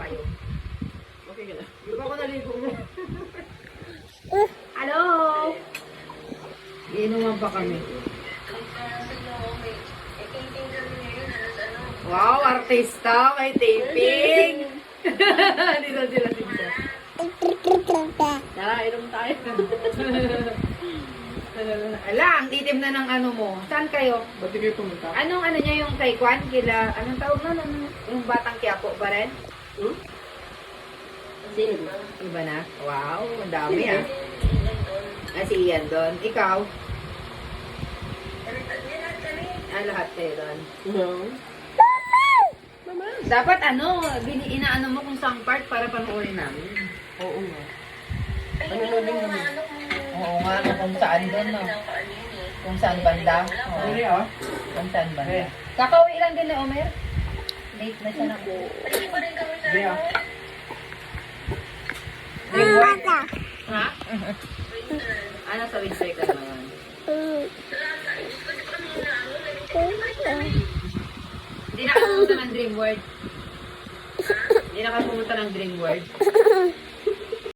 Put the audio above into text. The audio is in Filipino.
kayo. Okay ka na. Di ba ako naligo mo? Hello! Iinuman pa kami. Wow, artista! May taping! Dito sila dito. Tara, inom tayo. Ala, ang itim na ng ano mo. Saan kayo? Ba't di kayo pumunta? Anong ano niya yung kay Kwan? Kila, anong tawag na? Yung batang Quiapo ba rin? Hmm? Sino? Iba na? Wow, ang dami ah. Ah, si Ian doon. Ikaw? Ah, lahat kayo doon. No. Mama. Dapat ano, inaano mo kung saan part para panoorin namin. Oo nga. Ano na din naman? Oo nga, no, kung saan doon, no? Kung saan banda. Oo. Sorry ah. Kung saan banda. Eh. Kakauwi lang din ni Omer. Late na siya na. Hindi ah. Reward. Ha? Ano sa winter ka naman? Hindi na ka pumunta ng Dream World. Hindi na ka pumunta ng Dream World.